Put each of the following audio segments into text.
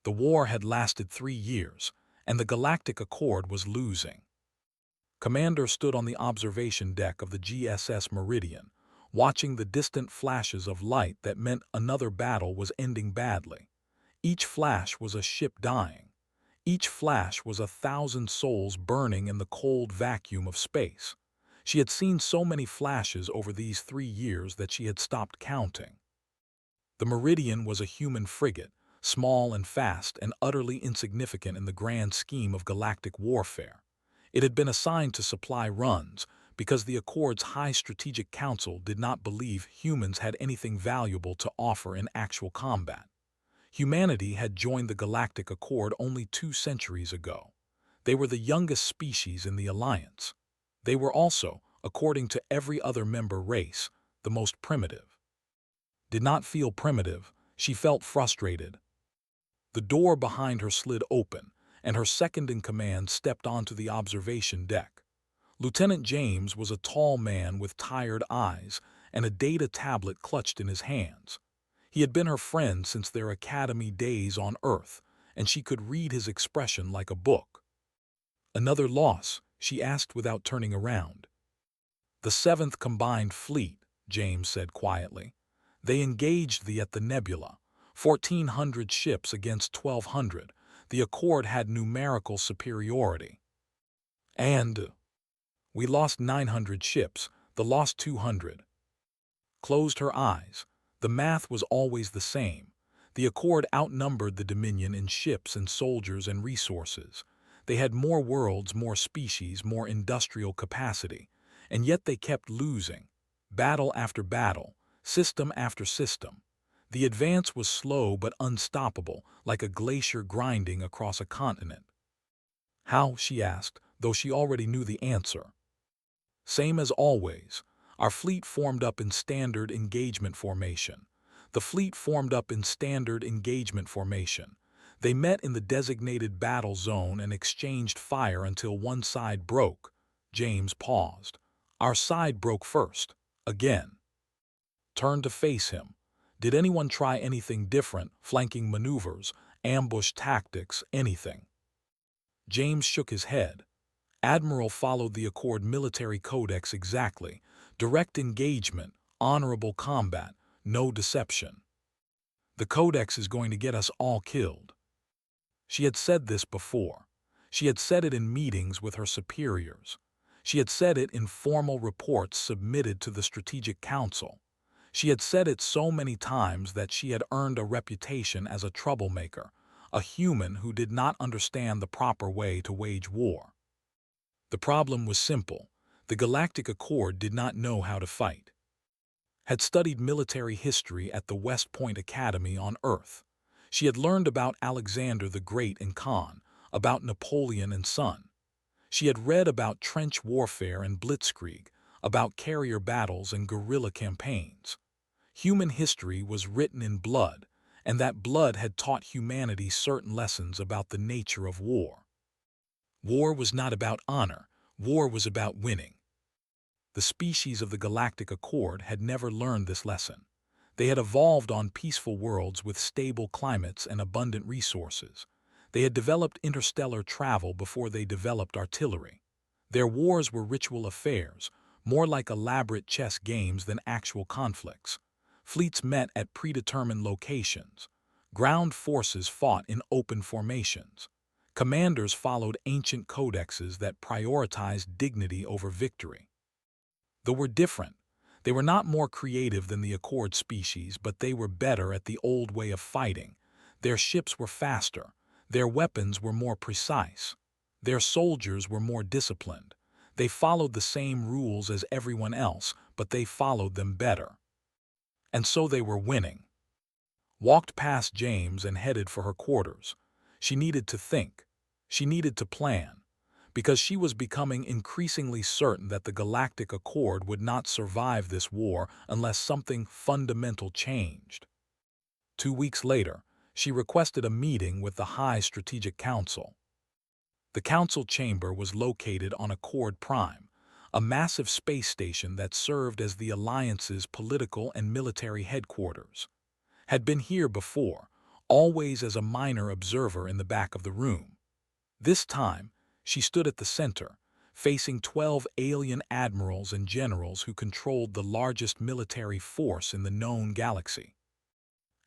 The war had lasted 3 years, and the Galactic Accord was losing. Commander stood on the observation deck of the GSS Meridian, watching the distant flashes of light that meant another battle was ending badly. Each flash was a ship dying. Each flash was 1,000 souls burning in the cold vacuum of space. She had seen so many flashes over these 3 years that she had stopped counting. The Meridian was a human frigate, small and fast and utterly insignificant in the grand scheme of galactic warfare. It had been assigned to supply runs because the Accord's High Strategic Council did not believe humans had anything valuable to offer in actual combat. Humanity had joined the Galactic Accord only 2 centuries ago. They were the youngest species in the Alliance. They were also, according to every other member race, the most primitive. Did not feel primitive, she felt frustrated. The door behind her slid open, and her second-in-command stepped onto the observation deck. Lieutenant James was a tall man with tired eyes and a data tablet clutched in his hands. He had been her friend since their academy days on Earth, and she could read his expression like a book. "Another loss?" she asked without turning around. "The 7th Combined Fleet," James said quietly. "They engaged at the Nebula. 1,400 ships against 1,200. The Accord had numerical superiority. And we lost 900 ships, the lost 200. Closed her eyes. The math was always the same. The Accord outnumbered the Dominion in ships and soldiers and resources. They had more worlds, more species, more industrial capacity, and yet they kept losing. Battle after battle, system after system. The advance was slow but unstoppable, like a glacier grinding across a continent. "How?" she asked, though she already knew the answer. "Same as always. Our fleet formed up in standard engagement formation. The fleet formed up in standard engagement formation. They met in the designated battle zone and exchanged fire until one side broke." James paused. "Our side broke first. Again." Turned to face him. Did anyone try anything different, flanking maneuvers, ambush tactics, anything? James shook his head. Admiral followed the Accord military codex exactly. Direct engagement, honorable combat, no deception. "The codex is going to get us all killed." She had said this before. She had said it in meetings with her superiors. She had said it in formal reports submitted to the Strategic Council. She had said it so many times that she had earned a reputation as a troublemaker, a human who did not understand the proper way to wage war. The problem was simple. The Galactic Accord did not know how to fight. Had studied military history at the West Point Academy on Earth. She had learned about Alexander the Great and Khan, about Napoleon and Sun. She had read about trench warfare and blitzkrieg, about carrier battles and guerrilla campaigns. Human history was written in blood, and that blood had taught humanity certain lessons about the nature of war. War was not about honor. War was about winning. The species of the Galactic Accord had never learned this lesson. They had evolved on peaceful worlds with stable climates and abundant resources. They had developed interstellar travel before they developed artillery. Their wars were ritual affairs, more like elaborate chess games than actual conflicts. Fleets met at predetermined locations. Ground forces fought in open formations. Commanders followed ancient codexes that prioritized dignity over victory. They were different. They were not more creative than the Accord species, but they were better at the old way of fighting. Their ships were faster. Their weapons were more precise. Their soldiers were more disciplined. They followed the same rules as everyone else, but they followed them better. And so they were winning. Walked past James and headed for her quarters. She needed to think. She needed to plan, because she was becoming increasingly certain that the Galactic Accord would not survive this war unless something fundamental changed. 2 weeks later, she requested a meeting with the High Strategic Council. The council chamber was located on Accord Prime, a massive space station that served as the Alliance's political and military headquarters. Had been here before, always as a minor observer in the back of the room. This time, she stood at the center, facing 12 alien admirals and generals who controlled the largest military force in the known galaxy.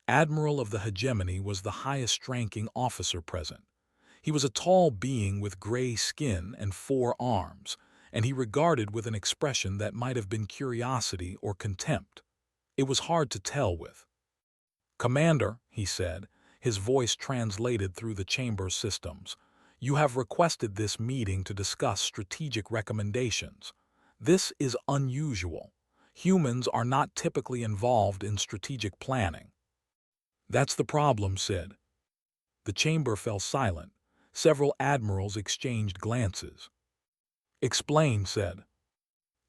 Admiral of the Hegemony was the highest-ranking officer present. He was a tall being with gray skin and 4 arms, and he regarded with an expression that might have been curiosity or contempt. It was hard to tell with. "Commander," he said, his voice translated through the chamber systems, "you have requested this meeting to discuss strategic recommendations. This is unusual. Humans are not typically involved in strategic planning." "That's the problem," said. The chamber fell silent. Several admirals exchanged glances. "Explain," said.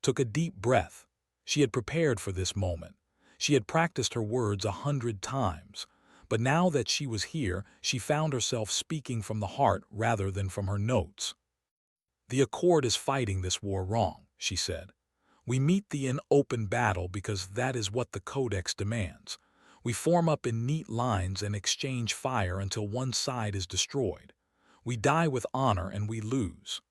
Took a deep breath. She had prepared for this moment. She had practiced her words 100 times. But now that she was here, she found herself speaking from the heart rather than from her notes. "The Accord is fighting this war wrong," she said. "We meet thee in open battle because that is what the Codex demands. We form up in neat lines and exchange fire until one side is destroyed. We die with honor and we lose."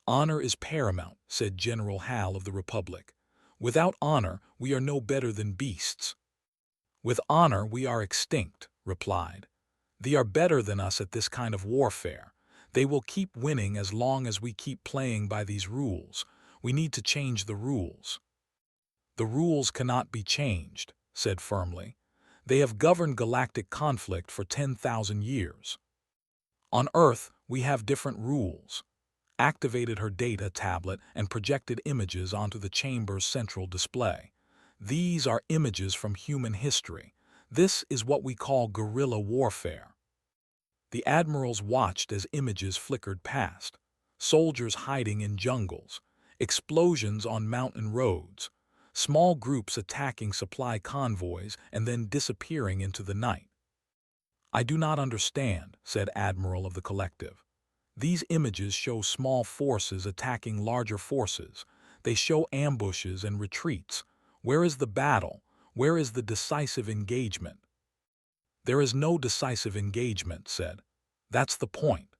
"Honor is paramount," said General Hal of the Republic. "Without honor, we are no better than beasts." "With honor, we are extinct," replied. "They are better than us at this kind of warfare. They will keep winning as long as we keep playing by these rules. We need to change the rules." "The rules cannot be changed," said firmly. "They have governed galactic conflict for 10,000 years. On Earth, we have different rules." Activated her data tablet and projected images onto the chamber's central display. "These are images from human history. This is what we call guerrilla warfare." The admirals watched as images flickered past. Soldiers hiding in jungles, explosions on mountain roads, small groups attacking supply convoys and then disappearing into the night. "I do not understand," said Admiral of the Collective. "These images show small forces attacking larger forces. They show ambushes and retreats. Where is the battle? Where is the decisive engagement?" "There is no decisive engagement," said. "That's the point.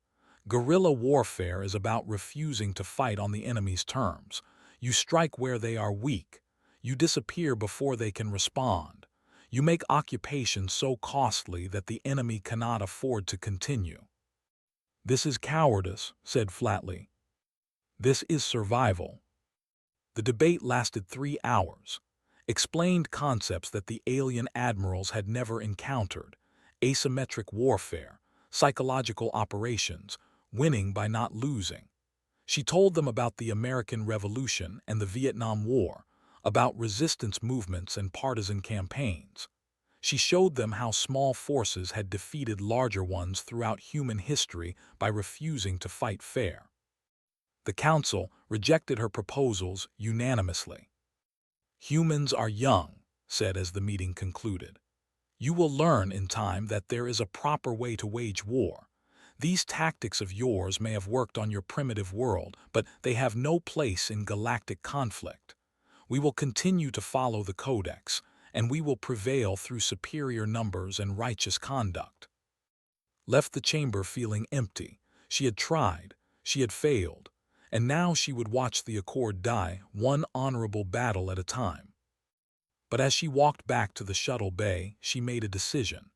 Guerrilla warfare is about refusing to fight on the enemy's terms. You strike where they are weak. You disappear before they can respond. You make occupation so costly that the enemy cannot afford to continue." "This is cowardice," said flatly. "This is survival." The debate lasted 3 hours. Explained concepts that the alien admirals had never encountered: asymmetric warfare, psychological operations, winning by not losing. She told them about the American Revolution and the Vietnam War, about resistance movements and partisan campaigns. She showed them how small forces had defeated larger ones throughout human history by refusing to fight fair. The Council rejected her proposals unanimously. "Humans are young," said as the meeting concluded. "You will learn in time that there is a proper way to wage war. These tactics of yours may have worked on your primitive world, but they have no place in galactic conflict. We will continue to follow the Codex, and we will prevail through superior numbers and righteous conduct." Left the chamber feeling empty. She had tried, she had failed, and now she would watch the Accord die, one honorable battle at a time. But as she walked back to the shuttle bay, she made a decision.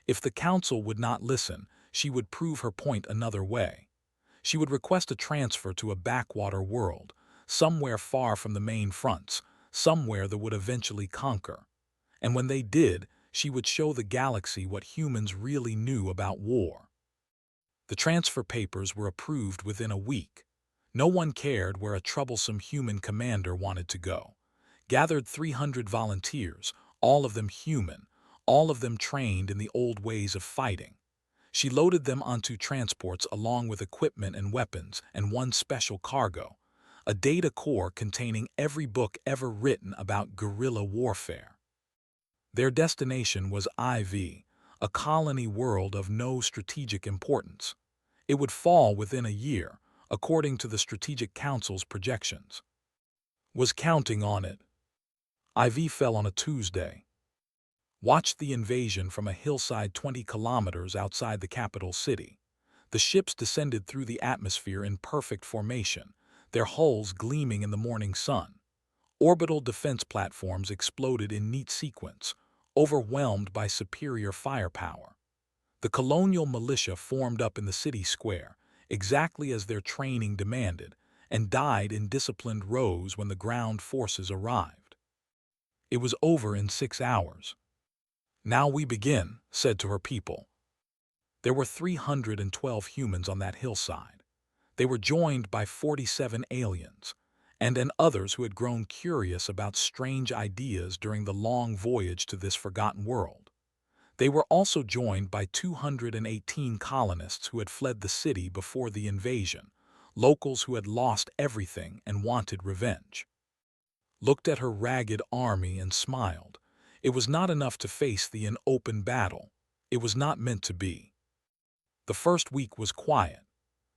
If the Council would not listen, she would prove her point another way. She would request a transfer to a backwater world, somewhere far from the main fronts, somewhere that would eventually conquer. And when they did, she would show the galaxy what humans really knew about war. The transfer papers were approved within a week. No one cared where a troublesome human commander wanted to go. Gathered 300 volunteers, all of them human, all of them trained in the old ways of fighting. She loaded them onto transports along with equipment and weapons and one special cargo, a data core containing every book ever written about guerrilla warfare. Their destination was IV, a colony world of no strategic importance. It would fall within a year, according to the Strategic Council's projections. Was counting on it. IV fell on a Tuesday. watched the invasion from a hillside 20 kilometers outside the capital city. The ships descended through the atmosphere in perfect formation, their hulls gleaming in the morning sun. Orbital defense platforms exploded in neat sequence, overwhelmed by superior firepower. The colonial militia formed up in the city square, exactly as their training demanded, and died in disciplined rows when the ground forces arrived. It was over in 6 hours. "Now we begin," said to her people. There were 312 humans on that hillside. They were joined by 47 aliens, and others who had grown curious about strange ideas during the long voyage to this forgotten world. They were also joined by 218 colonists who had fled the city before the invasion, locals who had lost everything and wanted revenge. Looked at her ragged army and smiled. It was not enough to face the open battle. It was not meant to be. The first week was quiet.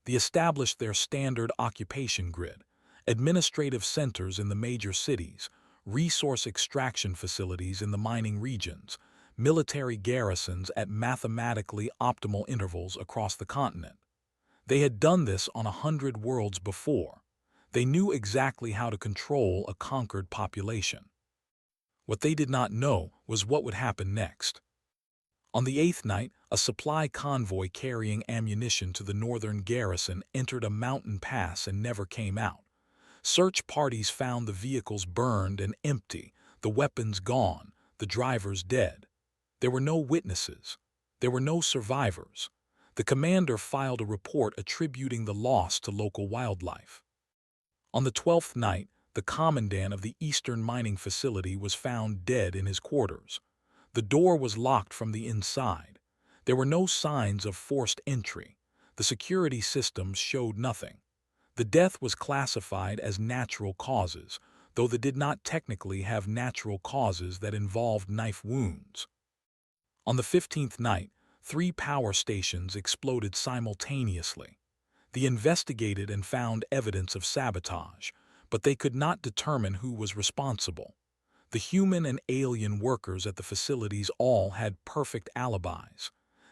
They established their standard occupation grid, administrative centers in the major cities, resource extraction facilities in the mining regions, military garrisons at mathematically optimal intervals across the continent. They had done this on 100 worlds before. They knew exactly how to control a conquered population. What they did not know was what would happen next. On the 8th night, a supply convoy carrying ammunition to the northern garrison entered a mountain pass and never came out. Search parties found the vehicles burned and empty, the weapons gone, the drivers dead. There were no witnesses. There were no survivors. The commander filed a report attributing the loss to local wildlife. On the 12th night, the commandant of the eastern mining facility was found dead in his quarters. The door was locked from the inside. There were no signs of forced entry. The security systems showed nothing. The death was classified as natural causes, though they did not technically have natural causes that involved knife wounds. On the 15th night, 3 power stations exploded simultaneously. They investigated and found evidence of sabotage, but they could not determine who was responsible. The human and alien workers at the facilities all had perfect alibis.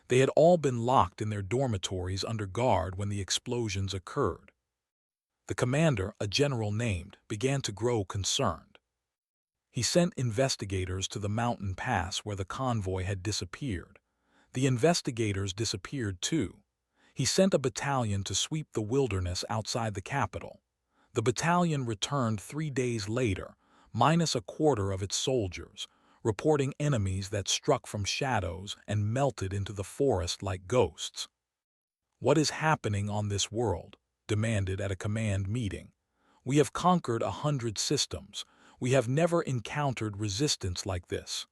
They had all been locked in their dormitories under guard when the explosions occurred. The commander, a general named, began to grow concerned. He sent investigators to the mountain pass where the convoy had disappeared. The investigators disappeared too. He sent a battalion to sweep the wilderness outside the capital. The battalion returned 3 days later, minus a quarter of its soldiers, reporting enemies that struck from shadows and melted into the forest like ghosts. "What is happening on this world?" demanded at a command meeting. "We have conquered 100 systems. We have never encountered resistance like this."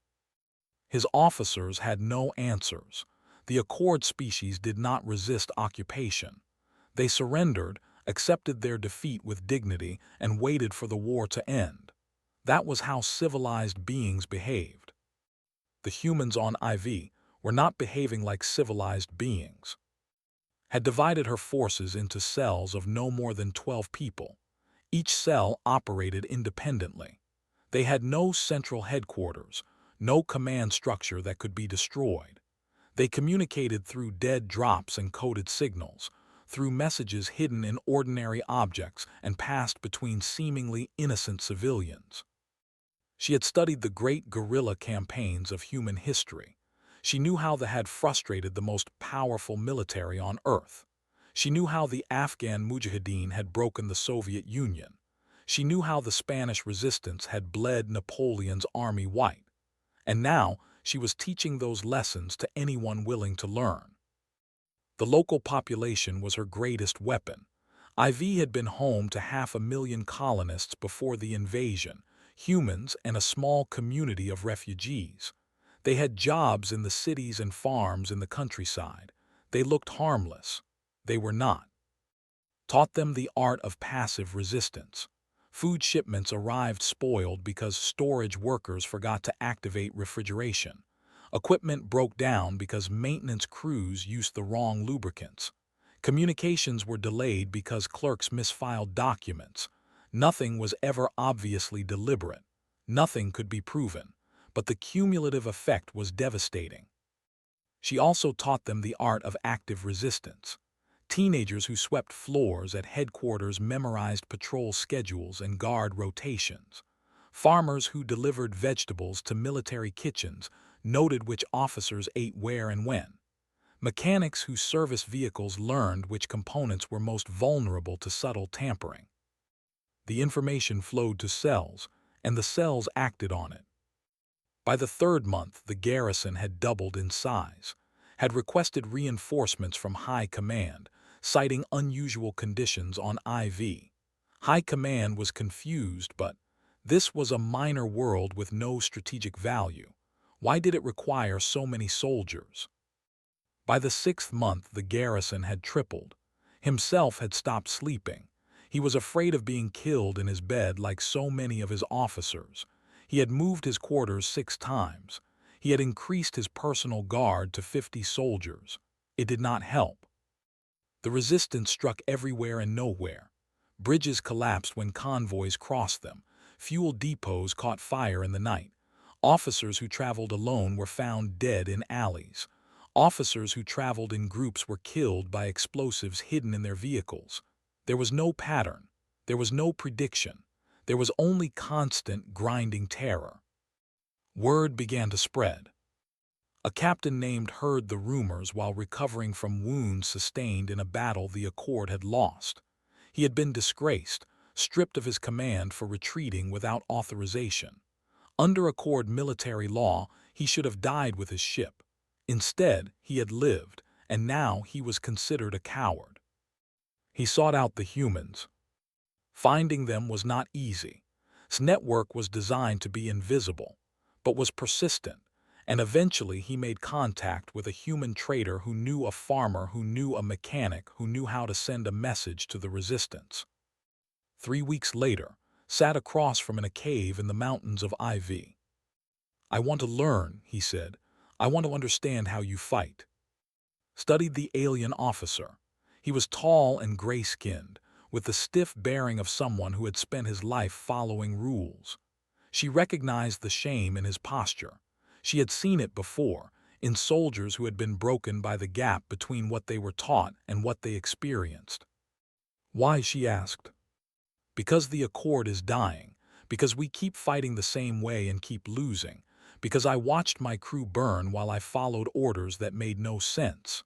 His officers had no answers. The Accord species did not resist occupation. They surrendered, accepted their defeat with dignity, and waited for the war to end. That was how civilized beings behaved. The humans on IV were not behaving like civilized beings. Had divided her forces into cells of no more than 12 people. Each cell operated independently. They had no central headquarters, no command structure that could be destroyed. They communicated through dead drops and coded signals, through messages hidden in ordinary objects and passed between seemingly innocent civilians. She had studied the great guerrilla campaigns of human history. She knew how they had frustrated the most powerful military on Earth. She knew how the Afghan Mujahideen had broken the Soviet Union. She knew how the Spanish resistance had bled Napoleon's army white. And now she was teaching those lessons to anyone willing to learn. The local population was her greatest weapon. IV had been home to 500,000 colonists before the invasion, humans and a small community of refugees. They had jobs in the cities and farms in the countryside. They looked harmless. They were not. Taught them the art of passive resistance. Food shipments arrived spoiled because storage workers forgot to activate refrigeration. Equipment broke down because maintenance crews used the wrong lubricants. Communications were delayed because clerks misfiled documents. Nothing was ever obviously deliberate. Nothing could be proven. but the cumulative effect was devastating. She also taught them the art of active resistance. Teenagers who swept floors at headquarters memorized patrol schedules and guard rotations. Farmers who delivered vegetables to military kitchens noted which officers ate where and when. Mechanics who serviced vehicles learned which components were most vulnerable to subtle tampering. The information flowed to cells, and the cells acted on it. By the third month, the garrison had doubled in size, had requested reinforcements from High Command, citing unusual conditions on IV. High Command was confused, but this was a minor world with no strategic value. Why did it require so many soldiers? By the sixth month, the garrison had tripled. Himself had stopped sleeping. He was afraid of being killed in his bed like so many of his officers. He had moved his quarters 6 times. He had increased his personal guard to 50 soldiers. It did not help. The resistance struck everywhere and nowhere. Bridges collapsed when convoys crossed them. Fuel depots caught fire in the night. Officers who traveled alone were found dead in alleys. Officers who traveled in groups were killed by explosives hidden in their vehicles. There was no pattern. There was no prediction. There was only constant, grinding terror. Word began to spread. A captain named heard the rumors while recovering from wounds sustained in a battle the Accord had lost. He had been disgraced, stripped of his command for retreating without authorization. Under Accord military law, he should have died with his ship. Instead, he had lived, and now he was considered a coward. He sought out the humans. Finding them was not easy. His network was designed to be invisible, but was persistent, and eventually he made contact with a human trader who knew a farmer who knew a mechanic who knew how to send a message to the resistance. 3 weeks later, sat across from in a cave in the mountains of IV. "I want to learn," he said. "I want to understand how you fight." Studied the alien officer. He was tall and gray-skinned, with the stiff bearing of someone who had spent his life following rules. She recognized the shame in his posture. She had seen it before, in soldiers who had been broken by the gap between what they were taught and what they experienced. "Why?" she asked. "Because the Accord is dying, because we keep fighting the same way and keep losing, because I watched my crew burn while I followed orders that made no sense."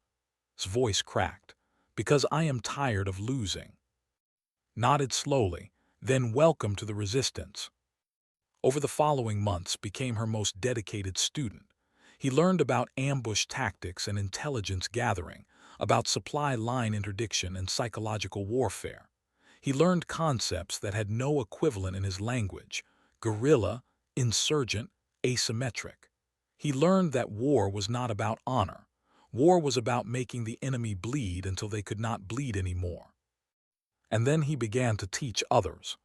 His voice cracked. "Because I am tired of losing." Nodded slowly, then welcome to the resistance. Over the following months became her most dedicated student. He learned about ambush tactics and intelligence gathering, about supply line interdiction and psychological warfare. He learned concepts that had no equivalent in his language: guerrilla, insurgent, asymmetric. He learned that war was not about honor. War was about making the enemy bleed until they could not bleed anymore. And then he began to teach others.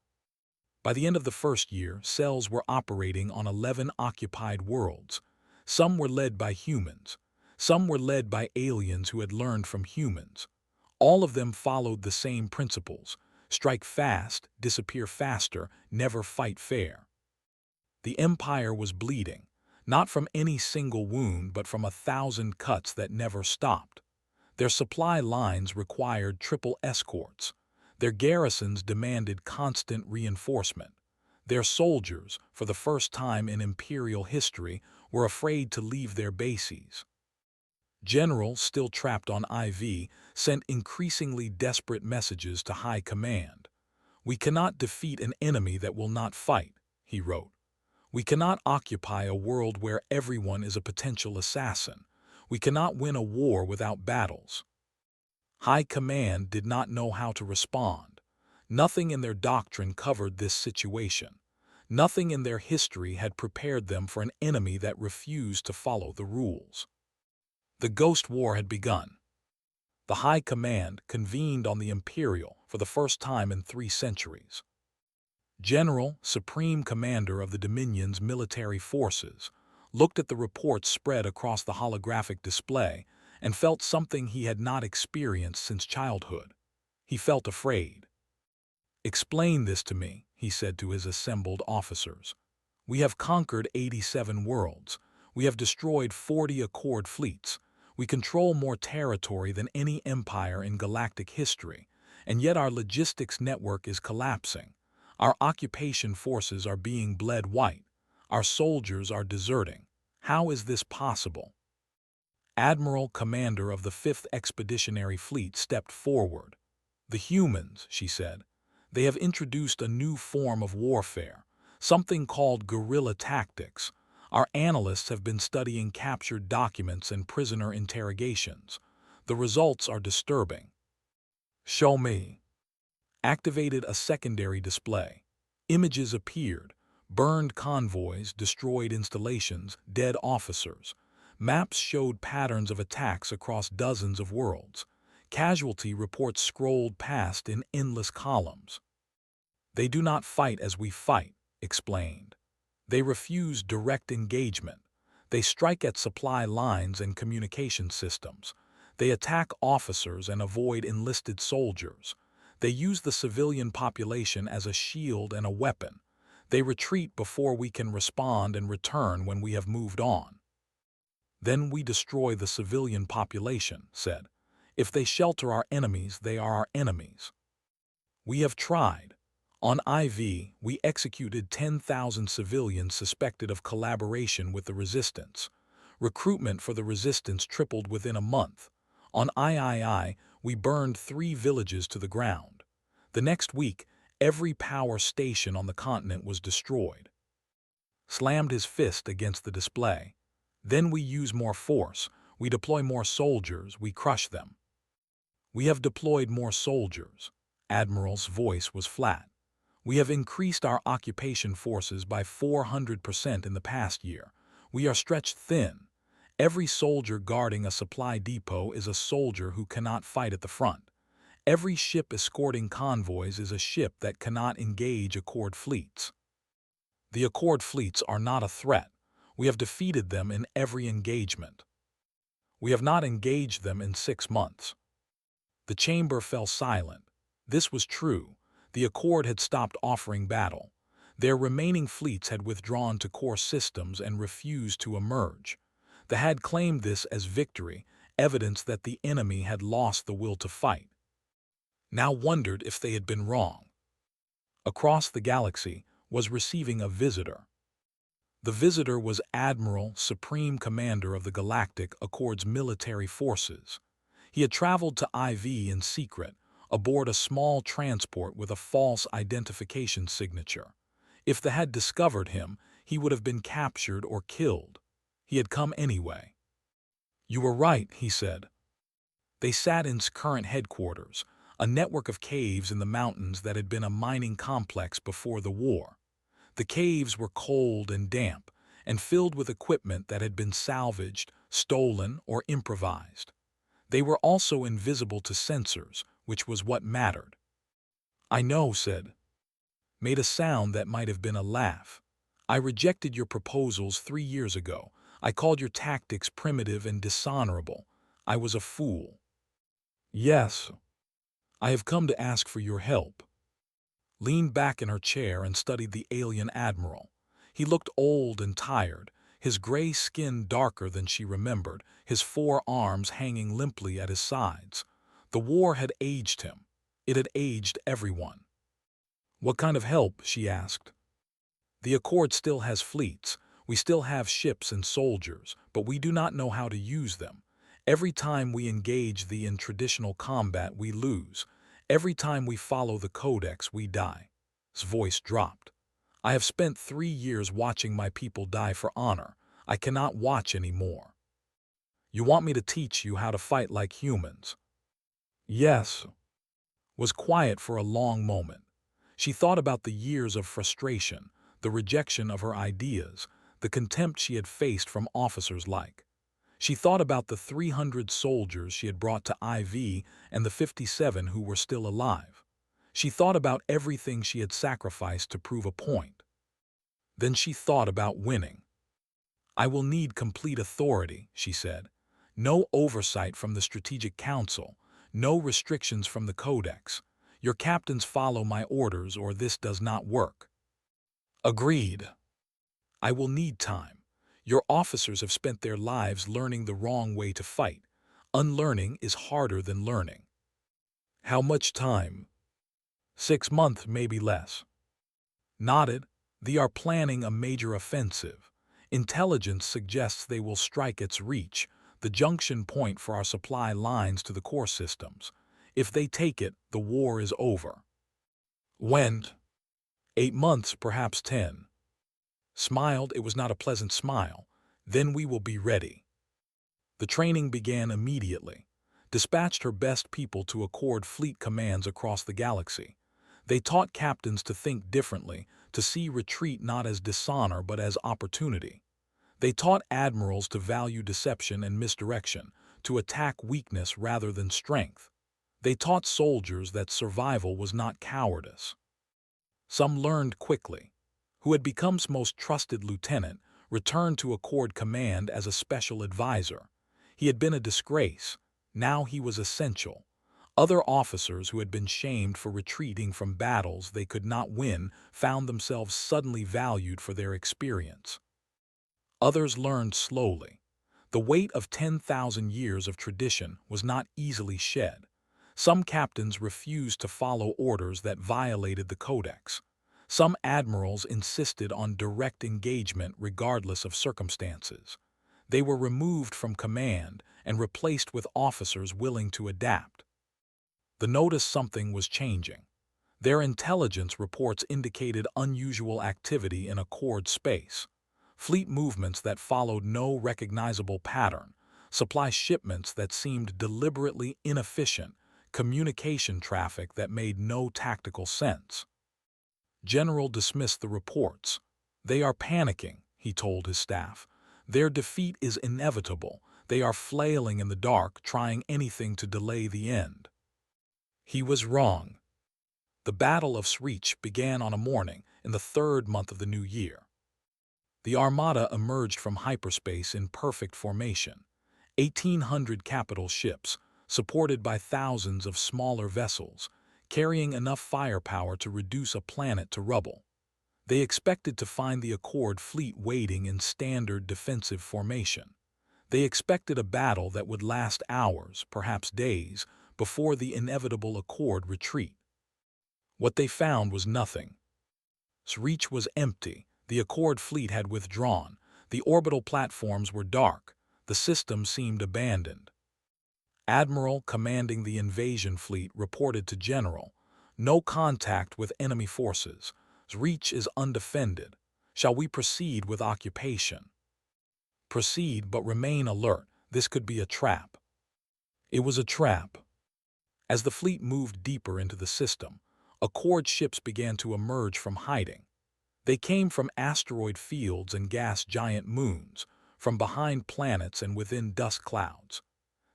By the end of the first year, cells were operating on 11 occupied worlds. Some were led by humans. Some were led by aliens who had learned from humans. All of them followed the same principles: strike fast, disappear faster, never fight fair. The Empire was bleeding, not from any single wound but from 1,000 cuts that never stopped. Their supply lines required triple escorts. Their garrisons demanded constant reinforcement. Their soldiers, for the first time in Imperial history, were afraid to leave their bases. Generals, still trapped on IV, sent increasingly desperate messages to High Command. "We cannot defeat an enemy that will not fight," he wrote. "We cannot occupy a world where everyone is a potential assassin. We cannot win a war without battles." High Command did not know how to respond. Nothing in their doctrine covered this situation. Nothing in their history had prepared them for an enemy that refused to follow the rules. The Ghost War had begun. The High Command convened on the Imperial for the first time in 3 centuries. General, Supreme Commander of the Dominion's military forces, looked at the reports spread across the holographic display and felt something he had not experienced since childhood. He felt afraid. "Explain this to me," he said to his assembled officers. We have conquered 87 worlds. We have destroyed 40 Accord fleets. We control more territory than any empire in galactic history, and yet our logistics network is collapsing. Our occupation forces are being bled white. Our soldiers are deserting. How is this possible? Admiral Commander of the 5th Expeditionary Fleet stepped forward. The humans, she said, they have introduced a new form of warfare, something called guerrilla tactics. Our analysts have been studying captured documents and prisoner interrogations. The results are disturbing. Show me. Activated a secondary display. Images appeared. Burned convoys, destroyed installations, dead officers. Maps showed patterns of attacks across dozens of worlds. Casualty reports scrolled past in endless columns. They do not fight as we fight, explained. They refuse direct engagement. They strike at supply lines and communication systems. They attack officers and avoid enlisted soldiers. They use the civilian population as a shield and a weapon. They retreat before we can respond and return when we have moved on. Then we destroy the civilian population, said. If they shelter our enemies, they are our enemies. We have tried. On IV, we executed 10,000 civilians suspected of collaboration with the resistance. Recruitment for the resistance tripled within a month. On III, we burned 3 villages to the ground. The next week, every power station on the continent was destroyed. Slammed his fist against the display. Then we use more force. We deploy more soldiers. We crush them. We have deployed more soldiers. Admiral's voice was flat. We have increased our occupation forces by 400% in the past year. We are stretched thin. Every soldier guarding a supply depot is a soldier who cannot fight at the front. Every ship escorting convoys is a ship that cannot engage Accord fleets. The Accord fleets are not a threat. We have defeated them in every engagement. We have not engaged them in 6 months. The chamber fell silent. This was true. The Accord had stopped offering battle. Their remaining fleets had withdrawn to core systems and refused to emerge. They had claimed this as victory, evidence that the enemy had lost the will to fight. Now wondered if they had been wrong. Across the galaxy was receiving a visitor. The visitor was Admiral, Supreme Commander of the Galactic Accord's military forces. He had traveled to IV in secret, aboard a small transport with a false identification signature. If they had discovered him, he would have been captured or killed. He had come anyway. You were right, he said. They sat in current headquarters, a network of caves in the mountains that had been a mining complex before the war. The caves were cold and damp, and filled with equipment that had been salvaged, stolen, or improvised. They were also invisible to sensors, which was what mattered. I know, said. Made a sound that might have been a laugh. I rejected your proposals 3 years ago. I called your tactics primitive and dishonorable. I was a fool. Yes. I have come to ask for your help. Leaned back in her chair and studied the alien admiral. He looked old and tired, his gray skin darker than she remembered, his 4 arms hanging limply at his sides. The war had aged him. It had aged everyone. What kind of help? She asked. The Accord still has fleets. We still have ships and soldiers, but we do not know how to use them. Every time we engage in traditional combat, we lose. Every time we follow the Codex, we die. His voice dropped. I have spent 3 years watching my people die for honor. I cannot watch anymore. You want me to teach you how to fight like humans? Yes. Was quiet for a long moment. She thought about the years of frustration, the rejection of her ideas, the contempt she had faced from officers like. She thought about the 300 soldiers she had brought to IV and the 57 who were still alive. She thought about everything she had sacrificed to prove a point. Then she thought about winning. I will need complete authority, she said. No oversight from the Strategic Council, no restrictions from the Codex. Your captains follow my orders or this does not work. Agreed. I will need time. Your officers have spent their lives learning the wrong way to fight. Unlearning is harder than learning. How much time? 6 months, maybe less. Nodded. They are planning a major offensive. Intelligence suggests they will strike its reach, the junction point for our supply lines to the core systems. If they take it, the war is over. When? 8 months, perhaps 10. Smiled. It was not a pleasant smile. Then we will be ready. The training began immediately. Dispatched her best people to accord fleet commands across the galaxy. They taught captains to think differently, to see retreat not as dishonor but as opportunity. They taught admirals to value deception and misdirection, to attack weakness rather than strength. They taught soldiers that survival was not cowardice. Some learned quickly. Who had become most trusted lieutenant returned to accord command as a special advisor. He had been a disgrace. Now he was essential. Other officers who had been shamed for retreating from battles they could not win found themselves suddenly valued for their experience. Others learned slowly. The weight of 10,000 years of tradition was not easily shed. Some captains refused to follow orders that violated the codex. Some admirals insisted on direct engagement regardless of circumstances. They were removed from command and replaced with officers willing to adapt. The notice something was changing. Their intelligence reports indicated unusual activity in accord space. Fleet movements that followed no recognizable pattern, supply shipments that seemed deliberately inefficient, communication traffic that made no tactical sense. General dismissed the reports. They are panicking, he told his staff. Their defeat is inevitable. They are flailing in the dark, trying anything to delay the end. He was wrong. The Battle of Sreach began on a morning in the 3rd month of the new year. The Armada emerged from hyperspace in perfect formation. 1,800 capital ships, supported by thousands of smaller vessels, carrying enough firepower to reduce a planet to rubble. They expected to find the Accord fleet waiting in standard defensive formation. They expected a battle that would last hours, perhaps days, before the inevitable Accord retreat. What they found was nothing. Sreach was empty. The Accord fleet had withdrawn. The orbital platforms were dark. The system seemed abandoned. Admiral commanding the invasion fleet reported to General, "No contact with enemy forces. Sreach is undefended. Shall we proceed with occupation?" Proceed, but remain alert. This could be a trap. It was a trap. As the fleet moved deeper into the system, Accord ships began to emerge from hiding. They came from asteroid fields and gas giant moons, from behind planets and within dust clouds.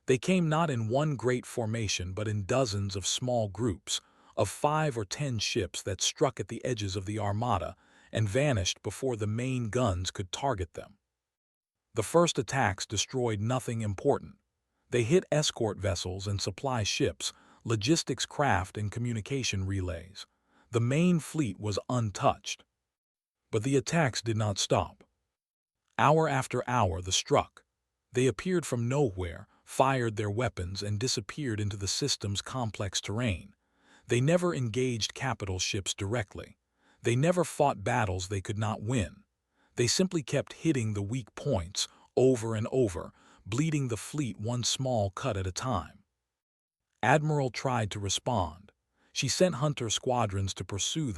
They came not in one great formation but in dozens of small groups, of 5 or 10 ships that struck at the edges of the Armada and vanished before the main guns could target them. The first attacks destroyed nothing important. They hit escort vessels and supply ships, logistics craft and communication relays. The main fleet was untouched. But the attacks did not stop. Hour after hour they struck. They appeared from nowhere, fired their weapons, and disappeared into the system's complex terrain. They never engaged capital ships directly. They never fought battles they could not win. They simply kept hitting the weak points over and over, bleeding the fleet one small cut at a time. Admiral tried to respond. She sent hunter squadrons to pursue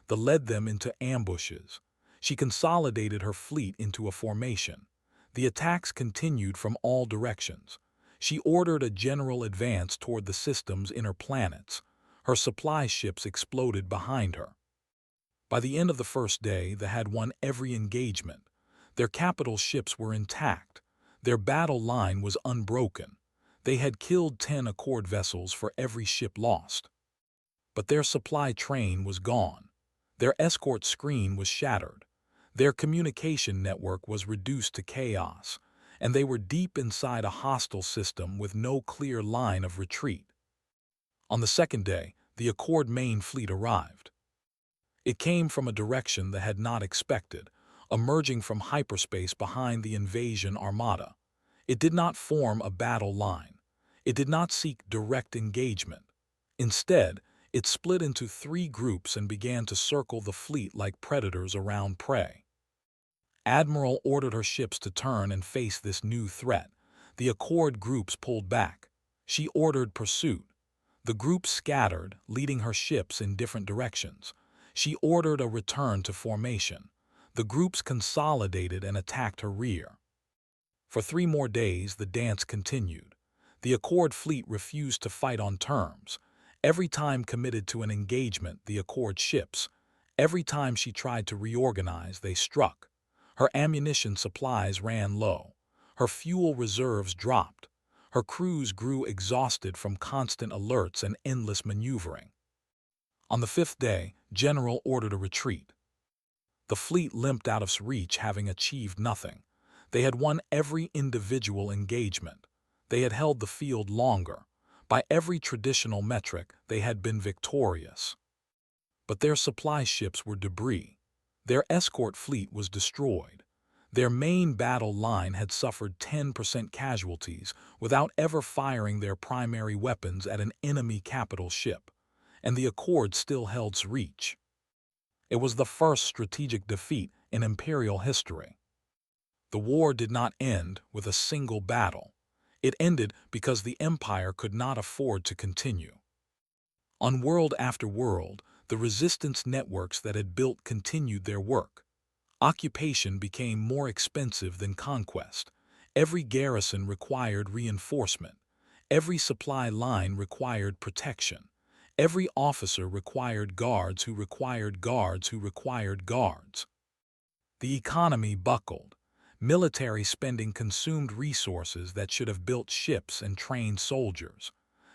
led them into ambushes. She consolidated her fleet into a formation. The attacks continued from all directions. She ordered a general advance toward the system's inner planets. Her supply ships exploded behind her. By the end of the first day, they had won every engagement. Their capital ships were intact. Their battle line was unbroken. They had killed 10 Accord vessels for every ship lost. But their supply train was gone. Their escort screen was shattered. Their communication network was reduced to chaos, and they were deep inside a hostile system with no clear line of retreat. On the second day, the Accord main fleet arrived. It came from a direction they had not expected, emerging from hyperspace behind the invasion armada. It did not form a battle line. It did not seek direct engagement. Instead, it split into three groups and began to circle the fleet like predators around prey. Admiral ordered her ships to turn and face this new threat. The Accord groups pulled back. She ordered pursuit. The groups scattered, leading her ships in different directions. She ordered a return to formation. The groups consolidated and attacked her rear. For 3 more days, the dance continued. The Accord fleet refused to fight on terms. Every time committed to an engagement, the Accord ships. Every time she tried to reorganize, they struck. Her ammunition supplies ran low. Her fuel reserves dropped. Her crews grew exhausted from constant alerts and endless maneuvering. On the 5th day, General ordered a retreat. The fleet limped out of reach, having achieved nothing. They had won every individual engagement. They had held the field longer. By every traditional metric, they had been victorious. But their supply ships were debris. Their escort fleet was destroyed. Their main battle line had suffered 10% casualties without ever firing their primary weapons at an enemy capital ship, and the Accord still held its reach. It was the first strategic defeat in Imperial history. The war did not end with a single battle. It ended because the Empire could not afford to continue. On world after world, the resistance networks that had built continued their work. Occupation became more expensive than conquest. Every garrison required reinforcement. Every supply line required protection. Every officer required guards who required guards who required guards. The economy buckled. Military spending consumed resources that should have built ships and trained soldiers.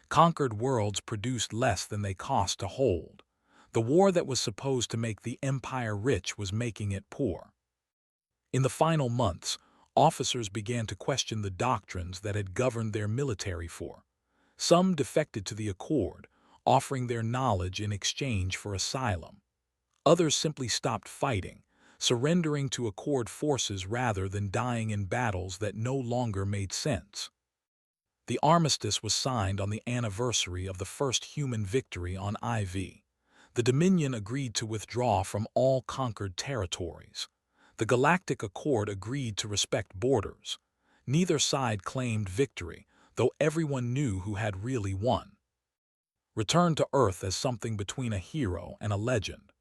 Conquered worlds produced less than they cost to hold. The war that was supposed to make the empire rich was making it poor. In the final months, officers began to question the doctrines that had governed their military force. Some defected to the Accord, offering their knowledge in exchange for asylum. Others simply stopped fighting, surrendering to Accord forces rather than dying in battles that no longer made sense. The armistice was signed on the anniversary of the first human victory on IV. The Dominion agreed to withdraw from all conquered territories. The Galactic Accord agreed to respect borders. Neither side claimed victory, though everyone knew who had really won. Returned to Earth as something between a hero and a legend.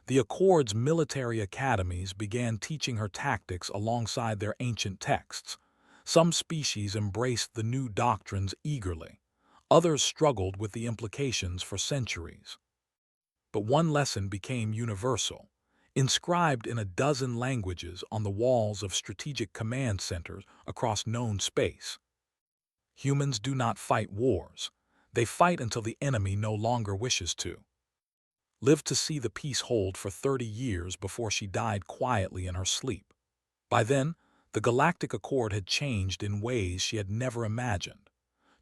The Accord's military academies began teaching her tactics alongside their ancient texts. Some species embraced the new doctrines eagerly. Others struggled with the implications for centuries. But one lesson became universal, inscribed in a dozen languages on the walls of strategic command centers across known space. Humans do not fight wars. They fight until the enemy no longer wishes to. Lived to see the peace hold for 30 years before she died quietly in her sleep. By then, the Galactic Accord had changed in ways she had never imagined.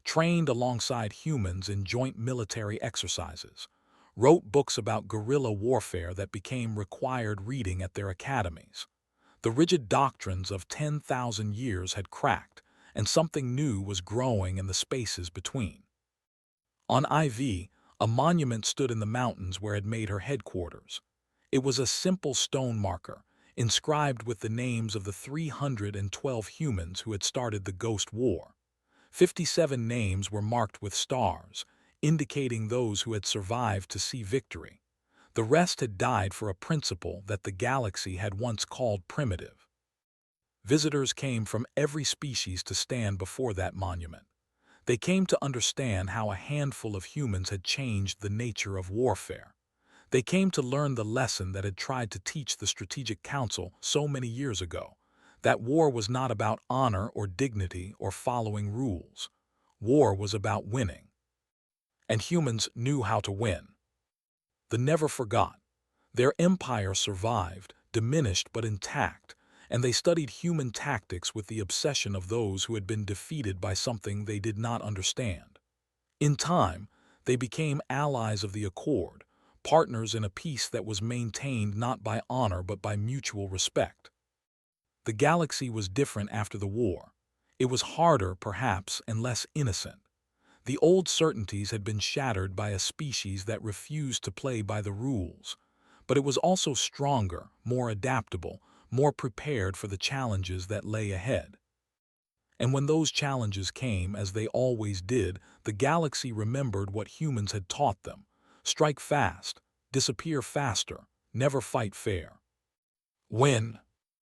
Trained alongside humans in joint military exercises. Wrote books about guerrilla warfare that became required reading at their academies. The rigid doctrines of 10,000 years had cracked, and something new was growing in the spaces between. On IV, a monument stood in the mountains where it made her headquarters. It was a simple stone marker, inscribed with the names of the 312 humans who had started the Ghost War. 57 names were marked with stars, indicating those who had survived to see victory. The rest had died for a principle that the galaxy had once called primitive. Visitors came from every species to stand before that monument. They came to understand how a handful of humans had changed the nature of warfare. They came to learn the lesson that had tried to teach the Strategic Council so many years ago, that war was not about honor or dignity or following rules. War was about winning. And humans knew how to win. They never forgot. Their empire survived, diminished but intact, and they studied human tactics with the obsession of those who had been defeated by something they did not understand. In time, they became allies of the Accord, partners in a peace that was maintained not by honor but by mutual respect. The galaxy was different after the war. It was harder, perhaps, and less innocent. The old certainties had been shattered by a species that refused to play by the rules. But it was also stronger, more adaptable, more prepared for the challenges that lay ahead. And when those challenges came, as they always did, the galaxy remembered what humans had taught them: strike fast, disappear faster, never fight fair. When